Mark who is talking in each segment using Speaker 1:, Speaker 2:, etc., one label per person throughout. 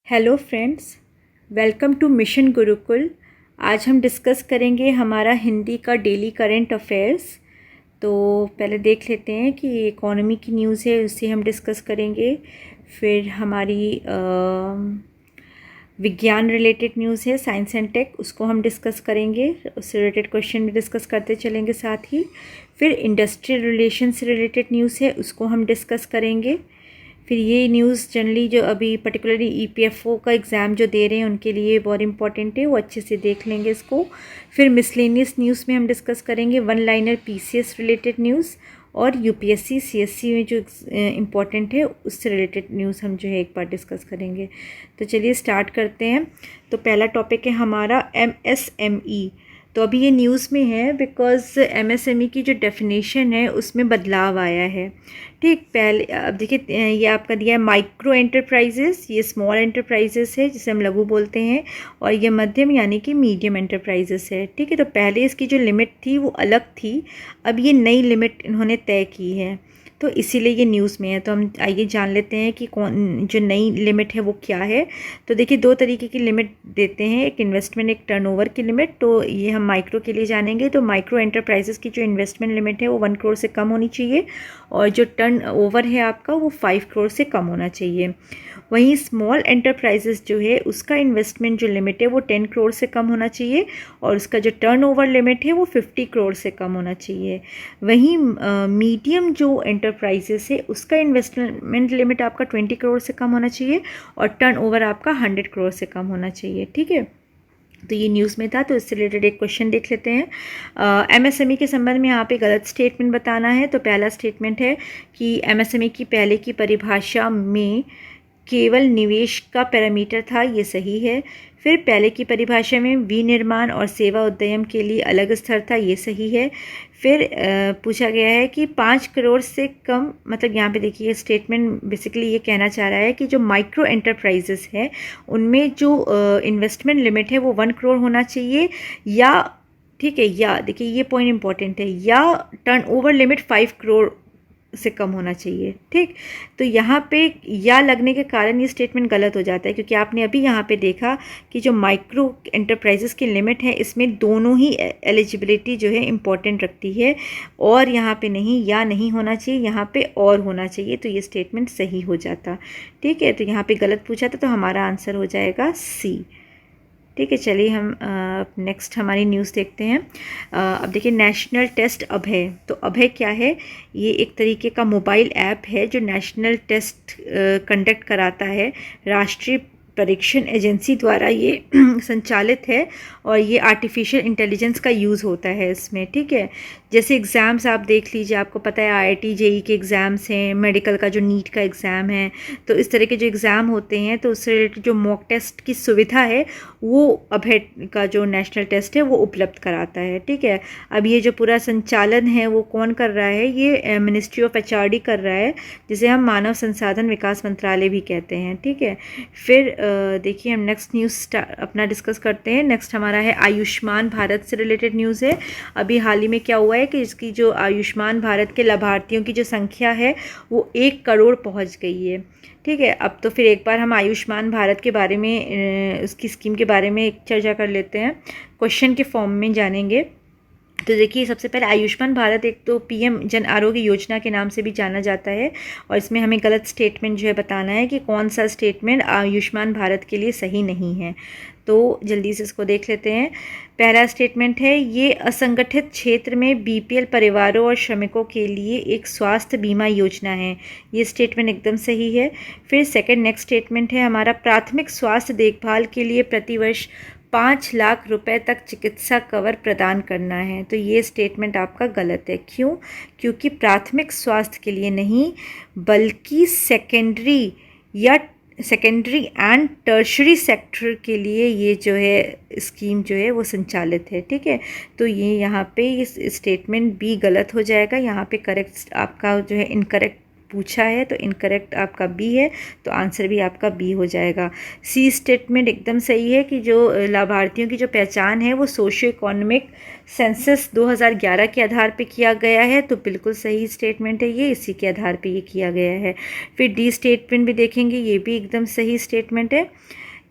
Speaker 1: Hello friends, welcome to mission Gurukul. आज हम discuss करेंगे हमारा हिंदी का डेली करंट अफेयर्स। तो पहले देख लेते हैं कि इकोनॉमी की न्यूज़ है, उससे हम डिस्कस करेंगे। फिर हमारी विज्ञान रिलेटेड न्यूज़ है, साइंस एंड टेक, उसको हम डिस्कस करेंगे। उससे रिलेटेड क्वेश्चन भी डिस्कस करते चलेंगे साथ ही। फिर इंडस्ट्रियल रिलेशन से रिलेटेड न्यूज़ है, उसको हम डिस्कस करेंगे। फिर ये न्यूज़ जनरली जो अभी पर्टिकुलरली ईपीएफओ का एग्ज़ाम जो दे रहे हैं उनके लिए बहुत इंपॉर्टेंट है, वो अच्छे से देख लेंगे इसको। फिर मिसलेनियस न्यूज़ में हम डिस्कस करेंगे one liner PCS related news, और यूपीएससी सीएससी में जो इम्पॉर्टेंट है उससे रिलेटेड न्यूज़ हम जो है एक बार डिस्कस करेंगे। तो चलिए स्टार्ट करते हैं। तो पहला टॉपिक है हमारा एमएसएमई। तो अभी ये न्यूज़ में है बिकॉज़ एमएसएमई की जो डेफिनेशन है उसमें बदलाव आया है। ठीक, पहले अब देखिए ये आपका दिया है माइक्रो एंटरप्राइजेस, ये स्मॉल एंटरप्राइजेस है जिसे हम लघु बोलते हैं, और ये मध्यम यानी कि मीडियम एंटरप्राइजेस है। ठीक है, तो पहले इसकी जो लिमिट थी वो अलग थी, अब ये नई लिमिट इन्होंने तय की है, तो इसीलिए ये न्यूज़ में है। तो हम आइए जान लेते हैं कि कौन जो नई लिमिट है वो क्या है। तो देखिए दो तरीके की लिमिट देते हैं, एक इन्वेस्टमेंट, एक टर्नओवर की लिमिट। तो ये हम माइक्रो के लिए जानेंगे। तो माइक्रो एंटरप्राइजेस की जो इन्वेस्टमेंट लिमिट है वो 1 करोड़ से कम होनी चाहिए, और जो टर्न ओवर है आपका वो 5 करोड़ से कम होना चाहिए। वहीं स्मॉल एंटरप्राइजेस जो है उसका इन्वेस्टमेंट जो लिमिट है वो 10 करोड़ से कम होना चाहिए, और उसका जो टर्नओवर लिमिट है वो 50 करोड़ से कम होना चाहिए। वहीं मीडियम जो एंटरप्राइजेस है उसका इन्वेस्टमेंट लिमिट आपका 20 करोड़ से कम होना चाहिए, और टर्नओवर आपका 100 करोड़ से कम होना चाहिए। ठीक है, तो ये न्यूज़ में था, तो इससे रिलेटेड एक क्वेश्चन देख लेते हैं। एमएसएमई के संबंध में यहाँ पे गलत स्टेटमेंट बताना है। तो पहला स्टेटमेंट है कि एमएसएमई की पहले की परिभाषा में केवल निवेश का पैरामीटर था, ये सही है। फिर पहले की परिभाषा में विनिर्माण और सेवा उद्यम के लिए अलग स्तर था, ये सही है। फिर पूछा गया है कि 5 करोड़ से कम, मतलब यहाँ पे देखिए स्टेटमेंट बेसिकली ये कहना चाह रहा है कि जो माइक्रो एंटरप्राइजेस है उनमें जो इन्वेस्टमेंट लिमिट है वो 1 करोड़ होना चाहिए, या ठीक है, या देखिए ये पॉइंट इंपॉर्टेंट है, या टर्नओवर लिमिट 5 करोड़ से कम होना चाहिए। ठीक, तो यहाँ पे या लगने के कारण ये स्टेटमेंट गलत हो जाता है, क्योंकि आपने अभी यहाँ पे देखा कि जो माइक्रो एंटरप्राइजेस की लिमिट है इसमें दोनों ही एलिजिबिलिटी जो है इम्पॉर्टेंट रखती है, और यहाँ पे नहीं, या नहीं होना चाहिए, यहाँ पे और होना चाहिए, तो ये स्टेटमेंट सही हो जाता। ठीक है, तो यहाँ पे गलत पूछा था, तो हमारा आंसर हो जाएगा सी। ठीक है, चलिए हम नेक्स्ट हमारी न्यूज़ देखते हैं। अब देखिए नेशनल टेस्ट अभय। तो अभय क्या है? ये एक तरीके का मोबाइल ऐप है जो नेशनल टेस्ट कंडक्ट कराता है, राष्ट्रीय परीक्षण एजेंसी द्वारा ये संचालित है, और ये आर्टिफिशियल इंटेलिजेंस का यूज़ होता है इसमें। ठीक है, जैसे एग्ज़ाम्स आप देख लीजिए, आपको पता है आईआईटी जेई के एग्ज़ाम्स हैं, मेडिकल का जो नीट का एग्ज़ाम है, तो इस तरह के जो एग्ज़ाम होते हैं तो उससे रिलेटेड जो मॉक टेस्ट की सुविधा है वो अभय का जो नेशनल टेस्ट है वो उपलब्ध कराता है। ठीक है, अब ये जो पूरा संचालन है वो कौन कर रहा है? ये मिनिस्ट्री ऑफ एचआरडी कर रहा है, जिसे हम मानव संसाधन विकास मंत्रालय भी कहते हैं। ठीक है, फिर देखिए हम नेक्स्ट न्यूज़ अपना डिस्कस करते हैं। नेक्स्ट हमारा है आयुष्मान भारत से रिलेटेड न्यूज़ है। अभी हाल ही में क्या हुआ है कि इसकी जो आयुष्मान भारत के लाभार्थियों की जो संख्या है वो 1 करोड़ पहुंच गई है। ठीक है, अब तो फिर एक बार हम आयुष्मान भारत के बारे में, उसकी स्कीम के बारे में एक चर्चा कर लेते हैं, क्वेश्चन के फॉर्म में जानेंगे। तो देखिए सबसे पहले आयुष्मान भारत एक तो पीएम जन आरोग्य योजना के नाम से भी जाना जाता है, और इसमें हमें गलत स्टेटमेंट जो है बताना है कि कौन सा स्टेटमेंट आयुष्मान भारत के लिए सही नहीं है। तो जल्दी से इसको देख लेते हैं। पहला स्टेटमेंट है, ये असंगठित क्षेत्र में बीपीएल परिवारों और श्रमिकों के लिए एक स्वास्थ्य बीमा योजना है, ये स्टेटमेंट एकदम सही है। फिर सेकंड नेक्स्ट स्टेटमेंट है हमारा, प्राथमिक स्वास्थ्य देखभाल के लिए प्रतिवर्ष 5 लाख रुपए तक चिकित्सा कवर प्रदान करना है, तो ये स्टेटमेंट आपका गलत है। क्यों? क्योंकि प्राथमिक स्वास्थ्य के लिए नहीं, बल्कि सेकेंडरी एंड टर्शरी सेक्टर के लिए ये जो है स्कीम जो है वो संचालित है। ठीक है, तो ये यहाँ पे इस स्टेटमेंट बी गलत हो जाएगा, यहाँ पे करेक्ट आपका जो है इनकरेक्ट पूछा है, तो इनकरेक्ट आपका बी है, तो आंसर भी आपका बी हो जाएगा। सी स्टेटमेंट एकदम सही है कि जो लाभार्थियों की जो पहचान है वो सोशियो इकोनॉमिक सेंसस 2011 के आधार पे किया गया है, तो बिल्कुल सही स्टेटमेंट है ये, इसी के आधार पे ये किया गया है। फिर डी स्टेटमेंट भी देखेंगे, ये भी एकदम सही स्टेटमेंट है,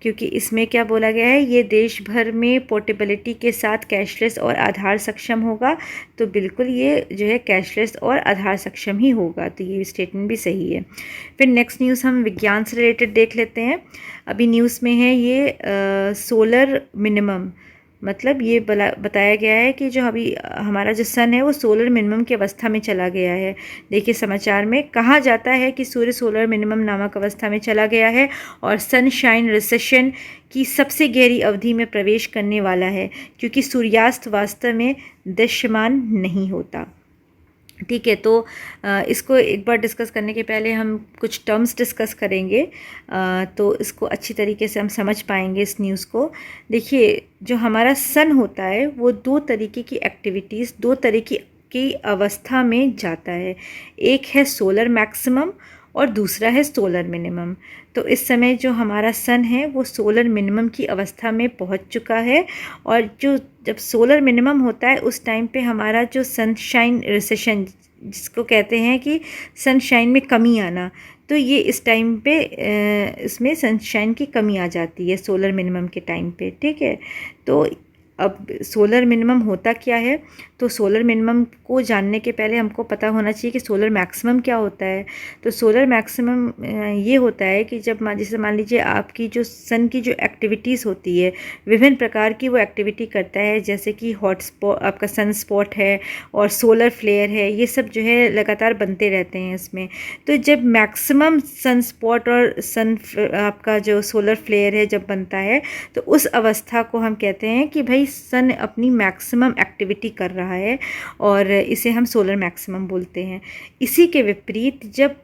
Speaker 1: क्योंकि इसमें क्या बोला गया है, ये देश भर में पोर्टेबिलिटी के साथ कैशलेस और आधार सक्षम होगा, तो बिल्कुल ये जो है कैशलेस और आधार सक्षम ही होगा, तो ये स्टेटमेंट भी सही है। फिर नेक्स्ट न्यूज़ हम विज्ञान से रिलेटेड देख लेते हैं। अभी न्यूज़ में है ये सोलर मिनिमम, मतलब ये बताया गया है कि जो अभी हमारा जो सन है वो सोलर मिनिमम की अवस्था में चला गया है। देखिए समाचार में कहा जाता है कि सूर्य सोलर मिनिमम नामक अवस्था में चला गया है और सनशाइन रिसेशन की सबसे गहरी अवधि में प्रवेश करने वाला है, क्योंकि सूर्यास्त वास्तव में दृश्यमान नहीं होता। ठीक है, तो इसको एक बार डिस्कस करने के पहले हम कुछ टर्म्स डिस्कस करेंगे, तो इसको अच्छी तरीके से हम समझ पाएंगे इस न्यूज़ को। देखिए, जो हमारा सन होता है वो दो तरीके की एक्टिविटीज़, दो तरीके की अवस्था में जाता है। एक है सोलर मैक्सिमम और दूसरा है सोलर मिनिमम। तो इस समय जो हमारा सन है वो सोलर मिनिमम की अवस्था में पहुंच चुका है, और जो जब सोलर मिनिमम होता है उस टाइम पे हमारा जो सनशाइन रिसेशन, जिसको कहते हैं कि सनशाइन में कमी आना, तो ये इस टाइम पे इसमें सनशाइन की कमी आ जाती है सोलर मिनिमम के टाइम पे। ठीक है, तो अब सोलर मिनिमम होता क्या है, तो सोलर मिनिमम को जानने के पहले हमको पता होना चाहिए कि सोलर मैक्सिमम क्या होता है। तो सोलर मैक्सिमम ये होता है कि जब जैसे मान लीजिए आपकी जो सन की जो एक्टिविटीज़ होती है, विभिन्न प्रकार की वो एक्टिविटी करता है, जैसे कि हॉट स्पॉट, आपका सन स्पॉट है और सोलर फ्लेयर है, ये सब जो है लगातार बनते रहते हैं इसमें। तो जब मैक्सिमम सन स्पॉट और आपका जो सोलर फ्लेयर है जब बनता है, तो उस अवस्था को हम कहते हैं कि भाई सन अपनी मैक्सिमम एक्टिविटी कर रहा है, और इसे हम सोलर मैक्सिमम बोलते हैं। इसी के विपरीत जब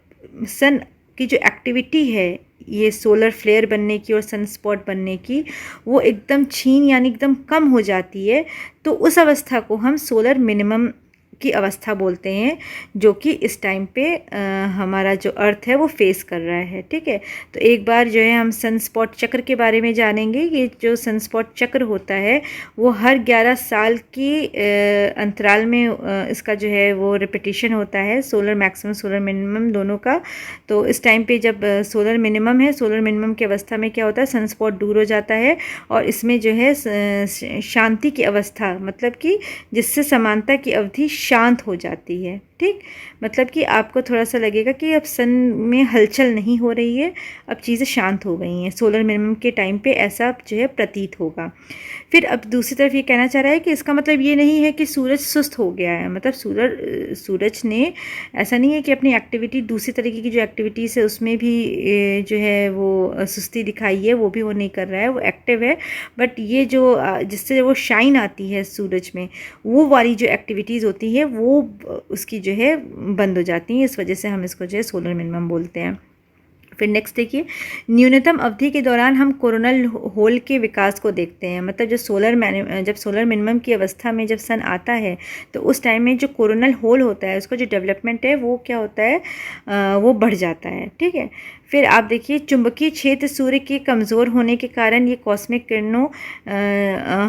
Speaker 1: सन की जो एक्टिविटी है ये सोलर फ्लेयर बनने की और सन स्पॉट बनने की, वो एकदम छीन यानी एकदम कम हो जाती है, तो उस अवस्था को हम सोलर मिनिमम की अवस्था बोलते हैं, जो कि इस टाइम पे हमारा जो अर्थ है वो फेस कर रहा है। ठीक है, तो एक बार जो है हम सनस्पॉट चक्र के बारे में जानेंगे। ये जो सनस्पॉट चक्र होता है वो हर 11 साल की अंतराल में इसका जो है वो रिपीटिशन होता है, सोलर मैक्सिमम सोलर मिनिमम दोनों का। तो इस टाइम पे जब सोलर मिनिमम है, सोलर मिनिमम की अवस्था में क्या होता है, सनस्पॉट दूर हो जाता है और इसमें जो है शांति की अवस्था, मतलब कि जिससे समानता की अवधि शांत हो जाती है। ठीक, मतलब कि आपको थोड़ा सा लगेगा कि अब सन में हलचल नहीं हो रही है, अब चीज़ें शांत हो गई हैं। सोलर मिनिमम के टाइम पे ऐसा जो है प्रतीत होगा। फिर अब दूसरी तरफ ये कहना चाह रहा है कि इसका मतलब ये नहीं है कि सूरज सुस्त हो गया है, मतलब सूरज ने ऐसा नहीं है कि अपनी एक्टिविटी, दूसरी तरीके की जो एक्टिविटीज़ है उसमें भी जो है वो सुस्ती दिखाई है, वो भी वो नहीं कर रहा है, वो एक्टिव है। बट ये जो जिससे वो शाइन आती है सूरज में, वो वाली जो एक्टिविटीज़ होती है वो उसकी जो है बंद हो जाती हैं, इस वजह से हम इसको जो है सोलर मिनिमम बोलते हैं। फिर नेक्स्ट देखिए, न्यूनतम अवधि के दौरान हम कोरोनल होल के विकास को देखते हैं। मतलब जो जब सोलर मिनिमम की अवस्था में जब सन आता है तो उस टाइम में जो कोरोनल होल होता है उसका जो डेवलपमेंट है वो क्या होता है, वो बढ़ जाता है। ठीक है, फिर आप देखिए, चुंबकीय क्षेत्र सूर्य के कमज़ोर होने के कारण ये कॉस्मिक किरणों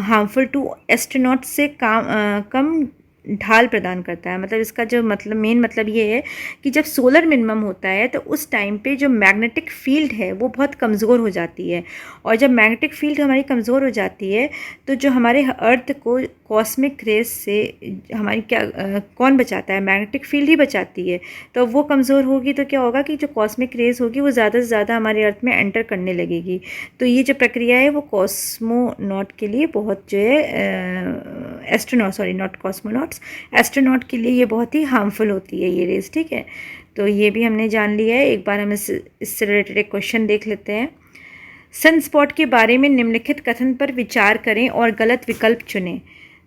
Speaker 1: हार्मफुल टू एस्ट्रोनॉट से कम ढाल प्रदान करता है। मतलब इसका जो मतलब मेन मतलब ये है कि जब सोलर मिनिमम होता है तो उस टाइम पे जो मैग्नेटिक फील्ड है वो बहुत कमज़ोर हो जाती है, और जब मैग्नेटिक फील्ड हमारी कमज़ोर हो जाती है तो जो हमारे अर्थ को कॉस्मिक रेस से हमारी कौन बचाता है, मैग्नेटिक फील्ड ही बचाती है। तो वो कमज़ोर होगी तो क्या होगा कि जो कॉस्मिक रेस होगी वो ज़्यादा से ज़्यादा हमारे अर्थ में एंटर करने लगेगी। तो ये जो प्रक्रिया है वो कॉस्मोनॉट के लिए बहुत जो है एस्ट्रोनॉट के लिए ये बहुत ही हार्मफुल होती है ये रेस। ठीक है, तो ये भी हमने जान लिया है। एक बार हम इससे रिलेटेड एक क्वेश्चन देख लेते हैं। सनस्पॉट के बारे में निम्नलिखित कथन पर विचार करें और गलत विकल्प चुनें।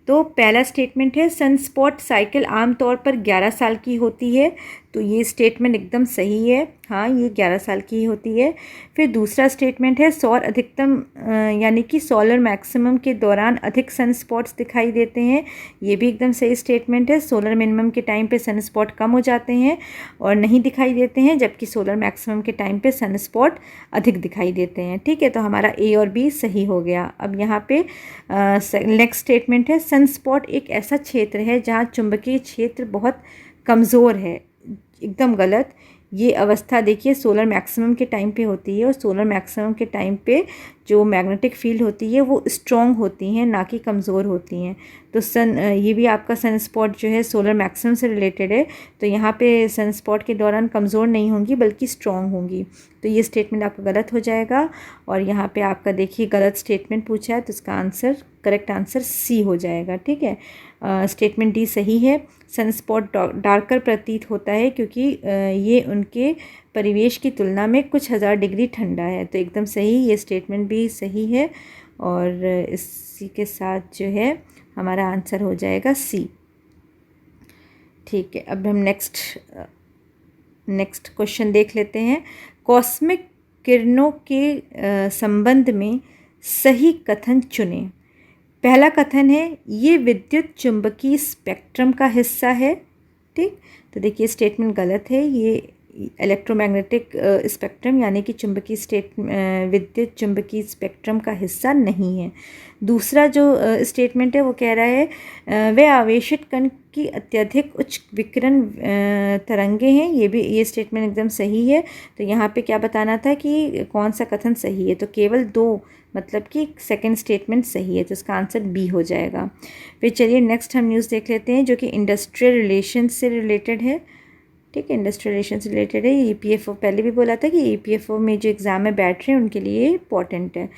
Speaker 1: तो पहला स्टेटमेंट है, सनस्पॉट साइकिल आमतौर पर 11 साल की होती है। तो ये स्टेटमेंट एकदम सही है। हाँ, ये 11 साल की ही होती है। फिर दूसरा स्टेटमेंट है सौर अधिकतम यानी कि सोलर मैक्सिमम के दौरान अधिक सन स्पॉट्स दिखाई देते हैं। ये भी एकदम सही स्टेटमेंट है। सोलर मिनिमम के टाइम पे सन स्पॉट कम हो जाते हैं और नहीं दिखाई देते हैं, जबकि सोलर मैक्सिमम के टाइम पे सन स्पॉट अधिक दिखाई देते हैं। ठीक है, तो हमारा ए और बी सही हो गया। अब यहाँ पे नेक्स्ट स्टेटमेंट है सन स्पॉट एक ऐसा क्षेत्र है जहाँ चुंबकीय क्षेत्र बहुत कमज़ोर है। एकदम गलत। ये अवस्था देखिए सोलर मैक्सिमम के टाइम पे होती है और सोलर मैक्सिमम के टाइम पे जो मैग्नेटिक फील्ड होती है वो स्ट्रॉन्ग होती हैं, ना कि कमज़ोर होती हैं। तो ये भी आपका सन स्पॉट जो है सोलर मैक्सिमम से रिलेटेड है, तो यहाँ पे सन स्पॉट के दौरान कमज़ोर नहीं होंगी बल्कि स्ट्रॉन्ग होंगी। तो ये स्टेटमेंट आपका गलत हो जाएगा। और यहाँ पे आपका देखिए गलत स्टेटमेंट पूछा है, तो इसका आंसर करेक्ट आंसर सी हो जाएगा। ठीक है, स्टेटमेंट डी सही है। सन स्पॉट डार्कर प्रतीत होता है क्योंकि ये उनके परिवेश की तुलना में कुछ हज़ार डिग्री ठंडा है। तो एकदम सही, ये स्टेटमेंट भी सही है। और इसी के साथ जो है हमारा आंसर हो जाएगा सी। ठीक है, अब हम नेक्स्ट क्वेश्चन देख लेते हैं। कॉस्मिक किरणों के संबंध में सही कथन चुनें। पहला कथन है ये विद्युत चुंबकीय स्पेक्ट्रम का हिस्सा है। ठीक, तो देखिए स्टेटमेंट गलत है। ये इलेक्ट्रोमैग्नेटिक स्पेक्ट्रम यानी कि विद्युत चुंबकीय स्पेक्ट्रम का हिस्सा नहीं है। दूसरा जो स्टेटमेंट है वो कह रहा है वे आवेशित कण की अत्यधिक उच्च विकिरण तरंगे हैं। ये स्टेटमेंट एकदम सही है। तो यहाँ पे क्या बताना था कि कौन सा कथन सही है, तो केवल दो, मतलब कि सेकंड स्टेटमेंट सही है, तो इसका आंसर बी हो जाएगा। फिर चलिए नेक्स्ट हम न्यूज़ देख लेते हैं जो कि इंडस्ट्रियल रिलेशन से रिलेटेड है। ठीक है, इंडस्ट्रियल रिलेशन से रिलेटेड है। ईपीएफओ पहले भी बोला था कि ईपीएफओ में जो एग्ज़ाम में बैठ रहे हैं उनके लिए इम्पॉर्टेंट है।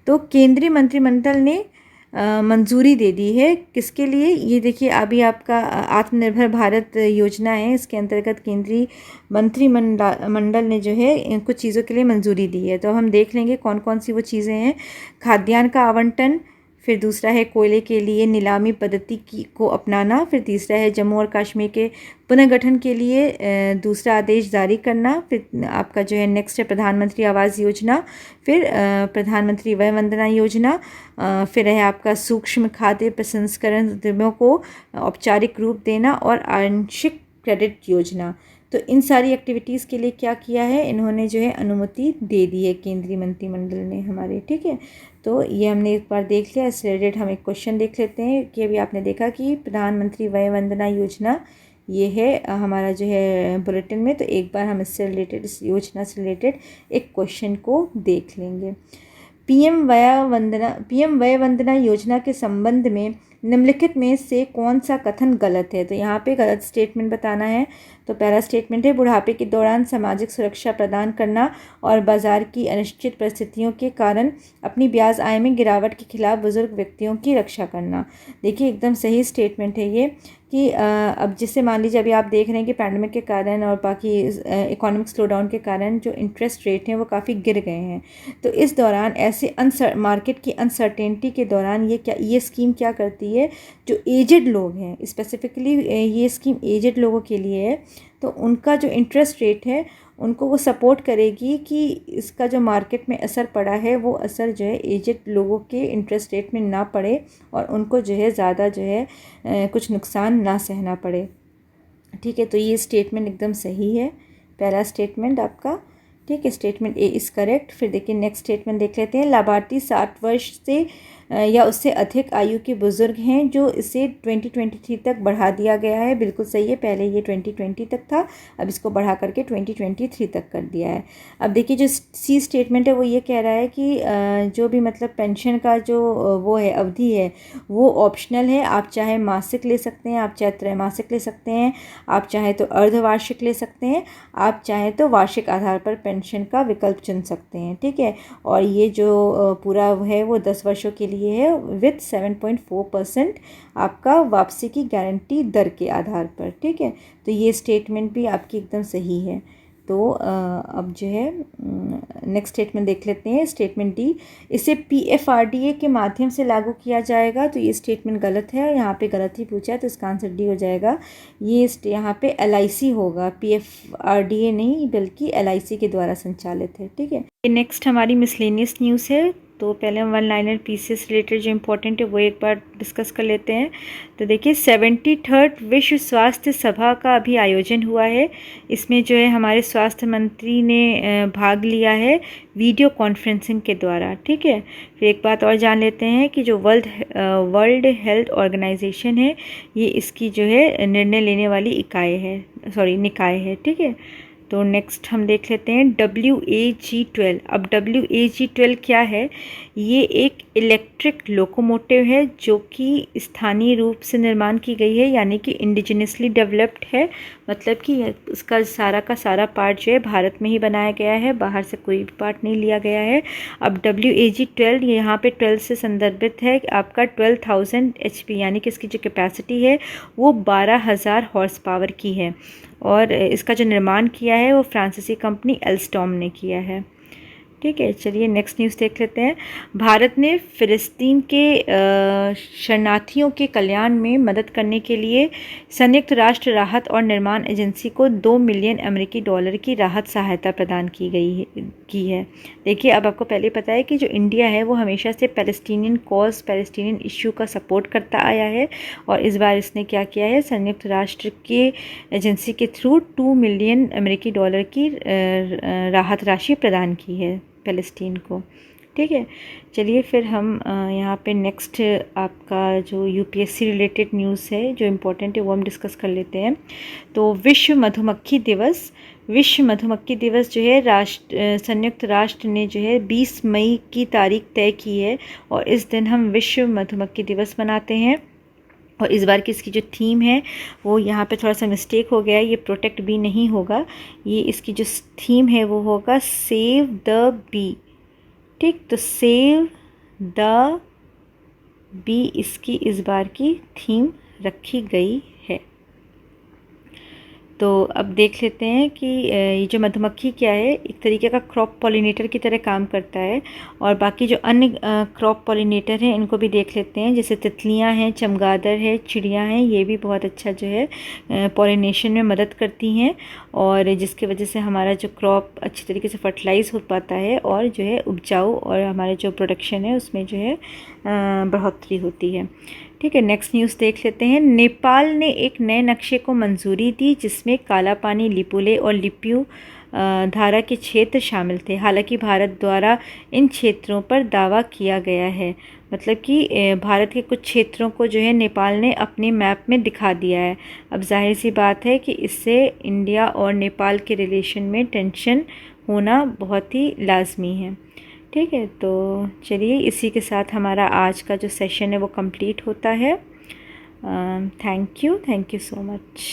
Speaker 1: तो केंद्रीय मंत्रिमंडल ने मंजूरी दे दी है किसके लिए, ये देखिए अभी आपका आत्मनिर्भर भारत योजना है, इसके अंतर्गत केंद्रीय मंत्रिमंडल ने जो है कुछ चीज़ों के लिए मंजूरी दी है। तो हम देख लेंगे कौन कौन सी वो चीज़ें हैं। खाद्यान्न का आवंटन, फिर दूसरा है कोयले के लिए नीलामी पद्धति को अपनाना, फिर तीसरा है जम्मू और कश्मीर के पुनर्गठन के लिए दूसरा आदेश जारी करना, फिर आपका जो है नेक्स्ट है प्रधानमंत्री आवास योजना, फिर प्रधानमंत्री वय वंदना योजना, फिर है आपका सूक्ष्म खाद्य प्रसंस्करण उद्यमों को औपचारिक रूप देना और आंशिक क्रेडिट योजना। तो इन सारी एक्टिविटीज़ के लिए क्या किया है, इन्होंने जो है अनुमति दे दी है केंद्रीय मंत्रिमंडल ने हमारे। ठीक है, तो ये हमने एक बार देख लिया। इससे रिलेटेड हम एक क्वेश्चन देख लेते हैं कि अभी आपने देखा कि प्रधानमंत्री वय वंदना योजना ये है हमारा जो है बुलेटिन में, तो एक बार हम इससे रिलेटेड, इस योजना से रिलेटेड एक क्वेश्चन को देख लेंगे। पीएम वय वंदना योजना के संबंध में निम्नलिखित में से कौन सा कथन गलत है, तो यहाँ पे गलत स्टेटमेंट बताना है। तो पहला स्टेटमेंट है बुढ़ापे के दौरान सामाजिक सुरक्षा प्रदान करना और बाजार की अनिश्चित परिस्थितियों के कारण अपनी ब्याज आय में गिरावट के खिलाफ बुजुर्ग व्यक्तियों की रक्षा करना। देखिए एकदम सही स्टेटमेंट है ये कि अब जिससे मान लीजिए अभी आप देख रहे हैं कि पैंडेमिक के कारण और बाकी इकोनॉमिक स्लोडाउन के कारण जो इंटरेस्ट रेट हैं वो काफ़ी गिर गए हैं। तो इस दौरान ऐसे मार्केट की अनसर्टेनिटी के दौरान ये स्कीम क्या करती है, जो एजेड लोग हैं, स्पेसिफिकली ये स्कीम एजेड लोगों के लिए है, तो उनका जो इंटरेस्ट रेट है उनको वो सपोर्ट करेगी कि इसका जो मार्केट में असर पड़ा है वो असर जो है एजेड लोगों के इंटरेस्ट रेट में ना पड़े और उनको जो है ज़्यादा जो है कुछ नुकसान ना सहना पड़े। ठीक है, तो ये स्टेटमेंट एकदम सही है, पहला स्टेटमेंट आपका। ठीक है, स्टेटमेंट ए इज़ करेक्ट। फिर देखिए नेक्स्ट स्टेटमेंट देख लेते हैं। लाभार्थी 60 वर्ष से या उससे अधिक आयु के बुज़ुर्ग हैं जो इसे 2023 तक बढ़ा दिया गया है। बिल्कुल सही है, पहले ये 2020 तक था, अब इसको बढ़ा करके 2023 तक कर दिया है। अब देखिए जो सी स्टेटमेंट है वो ये कह रहा है कि जो भी मतलब पेंशन का जो वो है अवधि है वो ऑप्शनल है। आप चाहे मासिक ले सकते हैं, आप चाहे त्रैमासिक ले सकते हैं, आप चाहे तो अर्धवार्षिक ले सकते हैं, आप चाहे तो वार्षिक आधार पर पेंशन का विकल्प चुन सकते हैं। ठीक है, और ये जो पूरा है वो 10 वर्षों के लिए है विथ 7.4% आपका वापसी की गारंटी दर के आधार पर। ठीक है, तो ये स्टेटमेंट भी आपकी एकदम सही है। तो अब जो है नेक्स्ट स्टेटमेंट देख लेते हैं। स्टेटमेंट डी, इसे PFRDA के माध्यम से लागू किया जाएगा। तो ये स्टेटमेंट गलत है, यहाँ पे गलत ही पूछा है, तो इसका आंसर डी हो जाएगा। ये यहाँ पे LIC होगा, PFRDA नहीं बल्कि LIC के द्वारा संचालित है। ठीक है, नेक्स्ट हमारी मिसलेनियस न्यूज़ है। तो पहले हम वन लाइनर पीसीएस रिलेटेड जो इम्पोर्टेंट है वो एक बार डिस्कस कर लेते हैं। तो देखिए 73rd विश्व स्वास्थ्य सभा का अभी आयोजन हुआ है। इसमें जो है हमारे स्वास्थ्य मंत्री ने भाग लिया है वीडियो कॉन्फ्रेंसिंग के द्वारा। ठीक है, फिर एक बात और जान लेते हैं कि जो वर्ल्ड हेल्थ ऑर्गेनाइजेशन है, ये इसकी जो है निर्णय लेने वाली निकाय है। ठीक है, तो नेक्स्ट हम देख लेते हैं WAG-12। अब WAG-12 क्या है? ये एक इलेक्ट्रिक लोकोमोटिव है जो कि स्थानीय रूप से निर्माण की गई है, यानी कि इंडिजिनसली डेवलप्ड है। मतलब कि इसका सारा का सारा पार्ट जो है भारत में ही बनाया गया है, बाहर से कोई भी पार्ट नहीं लिया गया है। अब WAG-12 यहाँ पे 12 से संदर्भित है आपका 12,000 HP, यानी कि इसकी जो कैपेसिटी है वो 12,000 हॉर्स पावर की है। और इसका जो निर्माण किया है वो फ्रांसीसी कंपनी एल्स्टॉम ने किया है। ठीक है, चलिए नेक्स्ट न्यूज़ देख लेते हैं। भारत ने फ़िलिस्तीन के शरणार्थियों के कल्याण में मदद करने के लिए संयुक्त राष्ट्र राहत और निर्माण एजेंसी को $2 मिलियन की राहत सहायता प्रदान की है। देखिए, अब आपको पहले पता है कि जो इंडिया है वो हमेशा से पैलेस्टीनियन इश्यू का सपोर्ट करता आया है, और इस बार इसने क्या किया है, संयुक्त राष्ट्र के एजेंसी के थ्रू $2 मिलियन की राहत राशि प्रदान की है फ़लस्तीन को। ठीक है, चलिए फिर हम यहाँ पे नेक्स्ट आपका जो UPSC रिलेटेड न्यूज़ है जो इम्पोर्टेंट है वो हम डिस्कस कर लेते हैं। तो विश्व मधुमक्खी दिवस जो है संयुक्त राष्ट्र ने जो है 20 मई की तारीख तय की है, और इस दिन हम विश्व मधुमक्खी दिवस मनाते हैं। और इस बार की इसकी जो थीम है वो यहाँ पे थोड़ा सा मिस्टेक हो गया है, ये प्रोटेक्ट बी नहीं होगा, ये इसकी जो थीम है वो होगा सेव द बी। ठीक, तो सेव द बी इसकी इस बार की थीम रखी गई है। तो अब देख लेते हैं कि ये जो मधुमक्खी क्या है, एक तरीके का क्रॉप पॉलिनेटर की तरह काम करता है। और बाकी जो अन्य क्रॉप पॉलिनेटर हैं इनको भी देख लेते हैं, जैसे तितलियां हैं, चमगादड़ है, चिड़ियां हैं, ये भी बहुत अच्छा जो है पॉलिनेशन में मदद करती हैं, और जिसकी वजह से हमारा जो क्रॉप अच्छी तरीके से फर्टिलाइज़ हो पाता है और जो है उपजाऊ और हमारे जो प्रोडक्शन है उसमें जो है बढ़ोतरी होती है। ठीक है, नेक्स्ट न्यूज़ देख लेते हैं। नेपाल ने एक नए नक्शे को मंजूरी दी जिसमें काला पानी, लिपुले और लिप्यू धारा के क्षेत्र शामिल थे। हालांकि भारत द्वारा इन क्षेत्रों पर दावा किया गया है, मतलब कि भारत के कुछ क्षेत्रों को जो है नेपाल ने अपने मैप में दिखा दिया है। अब जाहिर सी बात है कि इससे इंडिया और नेपाल के रिलेशन में टेंशन होना बहुत ही लाजमी है। ठीक है, तो चलिए इसी के साथ हमारा आज का जो सेशन है वो कंप्लीट होता है। Thank you so much.